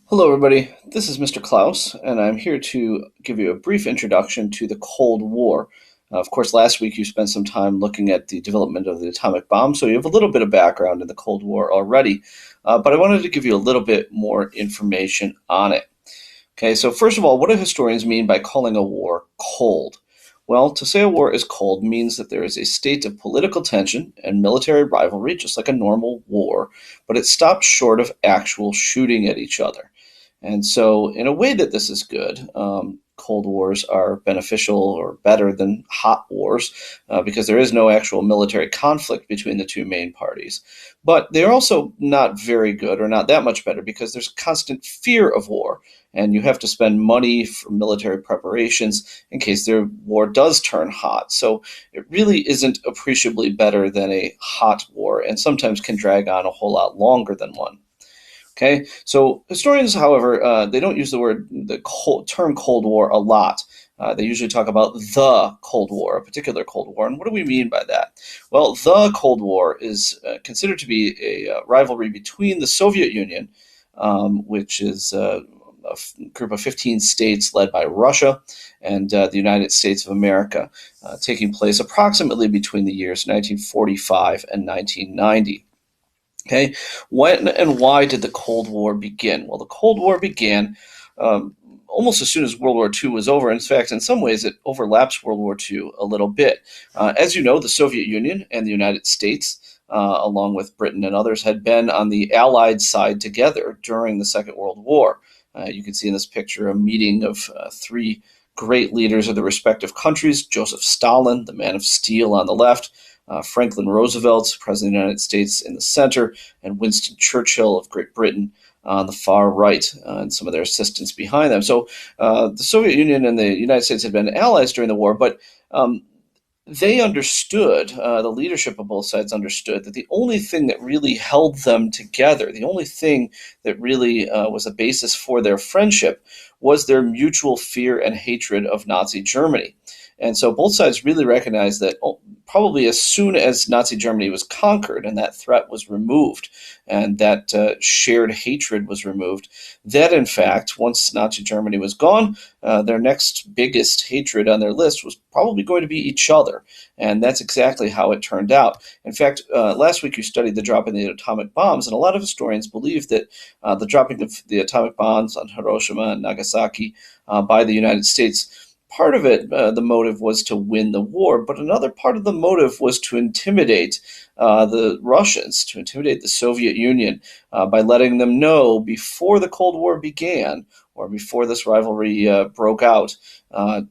Hello, everybody. This is Mr. Klaus, and I'm here to give you a brief introduction to the Cold War. Of course, last week you spent some time looking at the development of the atomic bomb, so you have a little bit of background in the Cold War already, but I wanted to give you a little bit more information on it. Okay, so first of all, what do historians mean by calling a war cold? Well, to say a war is cold means that there is a state of political tension and military rivalry, just like a normal war, but it stops short of actual shooting at each other. And so, in a way that this is good, Cold Wars are beneficial or better than hot wars because there is no actual military conflict between the two main parties. But they're also not very good or not that much better because there's constant fear of war, and you have to spend money for military preparations in case their war does turn hot. So it really isn't appreciably better than a hot war, and sometimes can drag on a whole lot longer than one. Okay, so historians, however, they don't use the term Cold War a lot. They usually talk about the Cold War, a particular Cold War. And what do we mean by that? Well, the Cold War is considered to be a rivalry between the Soviet Union, which is group of 15 states led by Russia, and the United States of America, taking place approximately between the years 1945 and 1990. Okay, when and why did the Cold War begin? Well, the Cold War began almost as soon as World War II was over. In fact, in some ways, it overlaps World War II a little bit. As you know, the Soviet Union and the United States, along with Britain and others, had been on the Allied side together during the Second World War. You can see in this picture a meeting of three great leaders of the respective countries: Joseph Stalin, the man of steel on the left, Franklin Roosevelt, President of the United States, in the center, and Winston Churchill of Great Britain on the far right, and some of their assistants behind them. So the Soviet Union and the United States had been allies during the war, but they understood, the leadership of both sides understood, that the only thing that really held them together, the only thing that really was a basis for their friendship, was their mutual fear and hatred of Nazi Germany. And so both sides really recognized that probably as soon as Nazi Germany was conquered and that threat was removed and that shared hatred was removed, that in fact, once Nazi Germany was gone, their next biggest hatred on their list was probably going to be each other. And that's exactly how it turned out. In fact, last week you studied the dropping of the atomic bombs, and a lot of historians believe that the dropping of the atomic bombs on Hiroshima and Nagasaki by the United States, part of it, the motive was to win the war, but another part of the motive was to intimidate the Russians, to intimidate the Soviet Union by letting them know before the Cold War began, or before this rivalry broke out,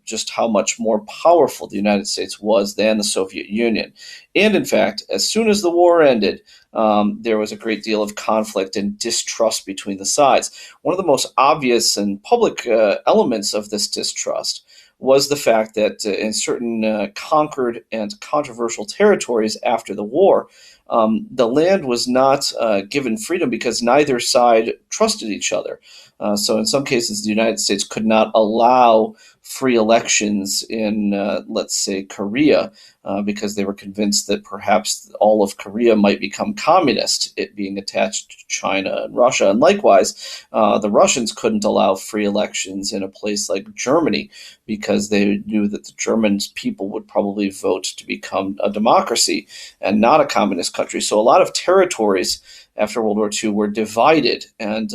just how much more powerful the United States was than the Soviet Union. And in fact, as soon as the war ended, there was a great deal of conflict and distrust between the sides. One of the most obvious and public elements of this distrust was the fact that in certain conquered and controversial territories after the war, the land was not given freedom because neither side trusted each other. So in some cases, the United States could not allow free elections in, let's say, Korea, because they were convinced that perhaps all of Korea might become communist, it being attached to China and Russia. And likewise, the Russians couldn't allow free elections in a place like Germany because they knew that the German people would probably vote to become a democracy and not a communist country. So a lot of territories after World War II were divided and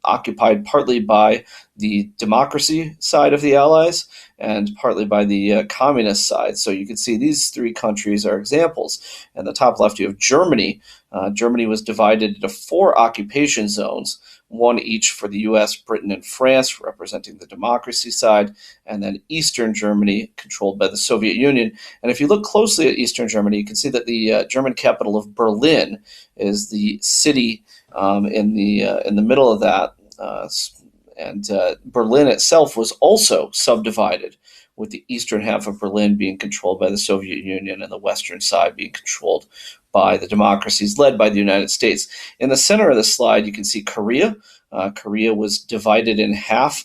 occupied partly by the democracy side of the Allies and partly by the communist side. So you can see these three countries are examples. And the top left, you have Germany. Germany was divided into four occupation zones, one each for the US, Britain, and France, representing the democracy side, and then Eastern Germany, controlled by the Soviet Union. And if you look closely at Eastern Germany, you can see that the German capital of Berlin is the city in the middle of that. And Berlin itself was also subdivided, with the eastern half of Berlin being controlled by the Soviet Union and the western side being controlled by the democracies led by the United States. In the center of the slide, you can see Korea. Korea was divided in half,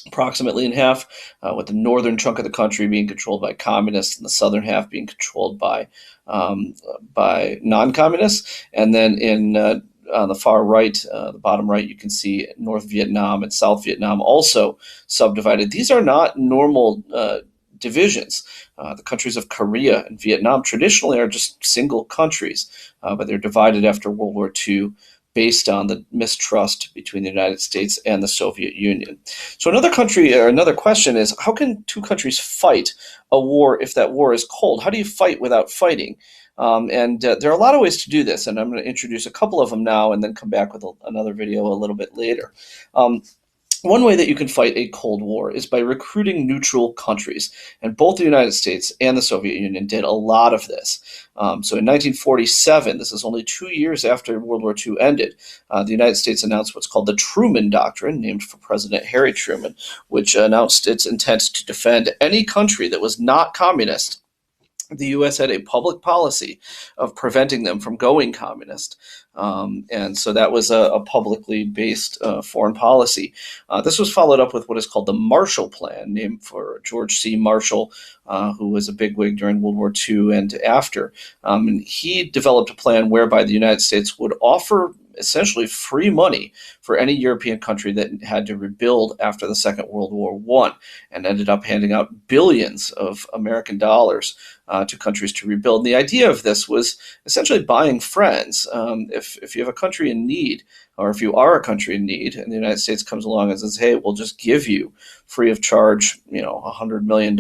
approximately in half, with the northern chunk of the country being controlled by communists and the southern half being controlled by non-communists. And then in on the far right, the bottom right, you can see North Vietnam and South Vietnam also subdivided. These are not normal divisions. The countries of Korea and Vietnam traditionally are just single countries, but they're divided after World War II based on the mistrust between the United States and the Soviet Union. So another question is, how can two countries fight a war if that war is cold? How do you fight without fighting? And there are a lot of ways to do this, and I'm going to introduce a couple of them now and then come back with another video a little bit later. One way that you can fight a Cold War is by recruiting neutral countries, and both the United States and the Soviet Union did a lot of this. So in 1947, this is only 2 years after World War II ended, the United States announced what's called the Truman Doctrine, named for President Harry Truman, which announced its intent to defend any country that was not communist. The U.S. had a public policy of preventing them from going communist. And so that was a publicly based foreign policy. This was followed up with what is called the Marshall Plan, named for George C. Marshall, who was a bigwig during World War II and after. And he developed a plan whereby the United States would offer essentially free money for any European country that had to rebuild after the Second World War I, and ended up handing out billions of American dollars to countries to rebuild. And the idea of this was essentially buying friends. If you have a country in need, or if you are a country in need, and the United States comes along and says, hey, we'll just give you free of charge, $100 million,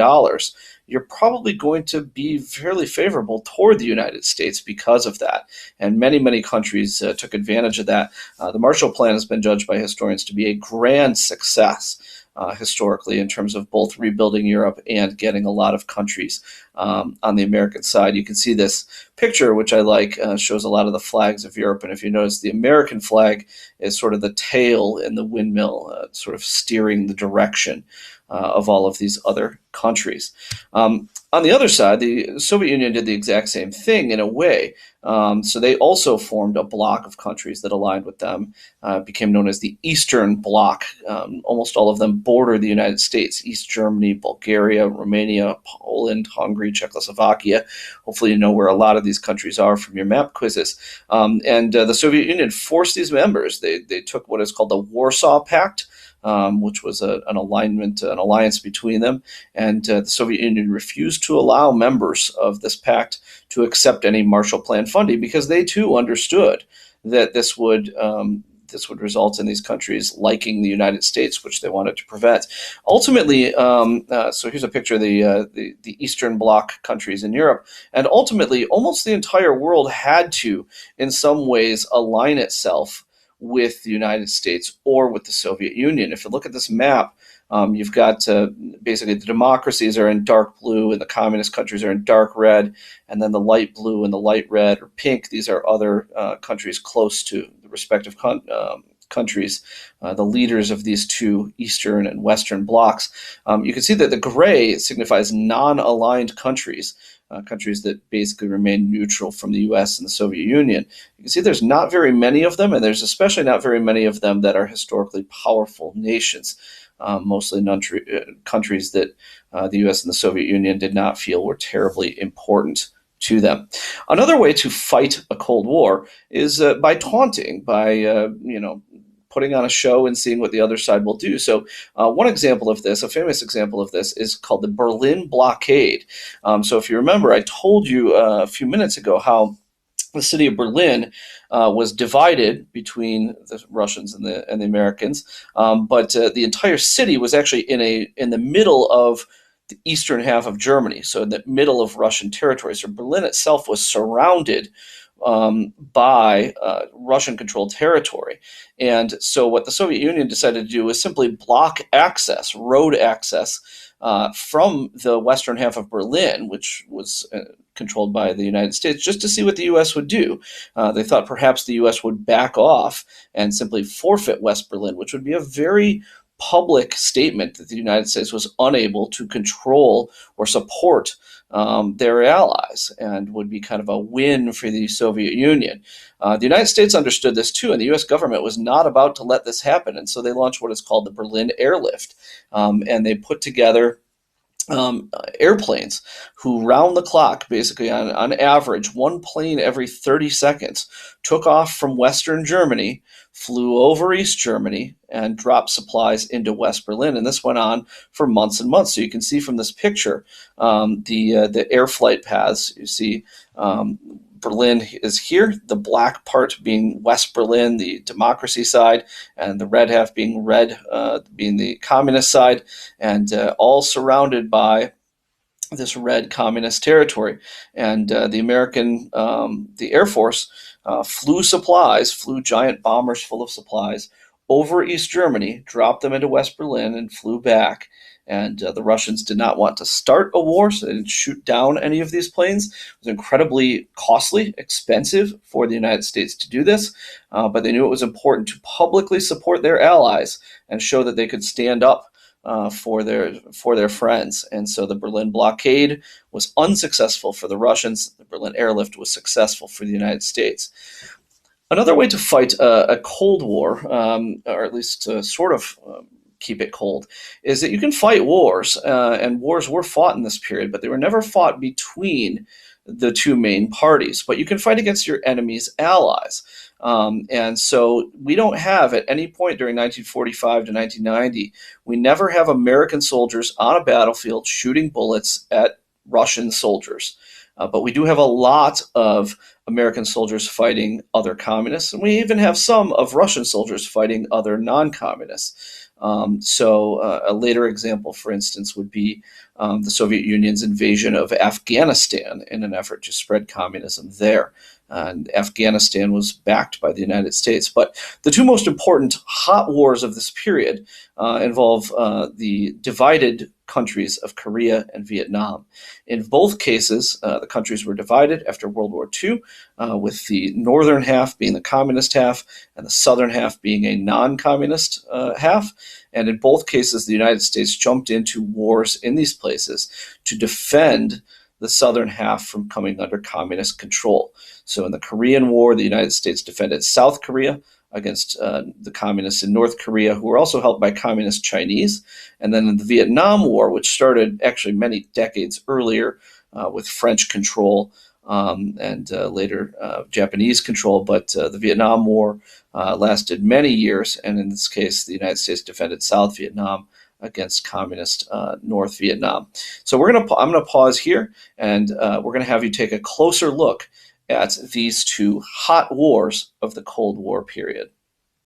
you're probably going to be fairly favorable toward the United States because of that. And many, many countries took advantage of that. The Marshall Plan has been judged by historians to be a grand success historically, in terms of both rebuilding Europe and getting a lot of countries on the American side. You can see this picture, which I like, shows a lot of the flags of Europe. And if you notice, the American flag is sort of the tail in the windmill, sort of steering the direction of all of these other countries. On the other side, the Soviet Union did the exact same thing in a way. So they also formed a bloc of countries that aligned with them, became known as the Eastern Bloc. Almost all of them border the United States: East Germany, Bulgaria, Romania, Poland, Hungary, Czechoslovakia. Hopefully you know where a lot of these countries are from your map quizzes. And the Soviet Union forced these members. They took what is called the Warsaw Pact, which was an alliance between them, and the Soviet Union refused to allow members of this pact to accept any Marshall Plan funding, because they too understood that this would result in these countries liking the United States, which they wanted to prevent. Ultimately, so here's a picture of the Eastern Bloc countries in Europe, and ultimately almost the entire world had to, in some ways, align itself with the United States or with the Soviet Union. If you look at this map, you've got basically the democracies are in dark blue and the communist countries are in dark red, and then the light blue and the light red or pink, these are other countries close to the respective countries, the leaders of these two Eastern and Western blocs. You can see that the gray signifies non-aligned countries, countries that basically remain neutral from the U.S. and the Soviet Union. You can see there's not very many of them, and there's especially not very many of them that are historically powerful nations, mostly countries that the U.S. and the Soviet Union did not feel were terribly important to them. Another way to fight a Cold War is by taunting, by putting on a show and seeing what the other side will do. So one example of this, a famous example of this, is called the Berlin Blockade. So if you remember, I told you a few minutes ago how the city of Berlin was divided between the Russians and the Americans, but the entire city was actually in the middle of the eastern half of Germany, so in the middle of Russian territory. So Berlin itself was surrounded by Russian-controlled territory. And so what the Soviet Union decided to do was simply block access, road access, from the western half of Berlin, which was controlled by the United States, just to see what the U.S. would do. They thought perhaps the U.S. would back off and simply forfeit West Berlin, which would be a very public statement that the United States was unable to control or support their allies, and would be kind of a win for the Soviet Union. The United States understood this too, and the U.S. government was not about to let this happen, and so they launched what is called the Berlin Airlift, and they put together airplanes who round the clock, basically on average, one plane every 30 seconds took off from Western Germany, flew over East Germany, and dropped supplies into West Berlin. And this went on for months and months. So you can see from this picture the air flight paths. You see Berlin is here, the black part being West Berlin, the democracy side, and the red half being being the communist side, and all surrounded by this red communist territory. And the Air Force flew giant bombers full of supplies over East Germany, dropped them into West Berlin, and flew back. And the Russians did not want to start a war, so they didn't shoot down any of these planes. It was incredibly costly, expensive for the United States to do this, but they knew it was important to publicly support their allies and show that they could stand up for their friends. And so the Berlin blockade was unsuccessful for the Russians. The Berlin airlift was successful for the United States. Another way to fight a Cold War, or at least to sort of keep it cold, is that you can fight wars, and wars were fought in this period, but they were never fought between the two main parties. But you can fight against your enemy's allies. And so we don't have, at any point during 1945 to 1990, we never have American soldiers on a battlefield shooting bullets at Russian soldiers. But we do have a lot of American soldiers fighting other communists, and we even have some of Russian soldiers fighting other non-communists. A later example, for instance, would be the Soviet Union's invasion of Afghanistan in an effort to spread communism there. And Afghanistan was backed by the United States. But the two most important hot wars of this period involve the divided countries of Korea and Vietnam. In both cases, the countries were divided after World War II, with the northern half being the communist half and the southern half being a non-communist half. And in both cases, the United States jumped into wars in these places to defend the southern half from coming under communist control. So in the Korean War, the United States defended South Korea against the communists in North Korea, who were also helped by communist Chinese. And then in the Vietnam War, which started actually many decades earlier with French control and later Japanese control, but the Vietnam War lasted many years, and in this case, the United States defended South Vietnam against communist North Vietnam. So I'm gonna pause here, and we're gonna have you take a closer look at these two hot wars of the Cold War period.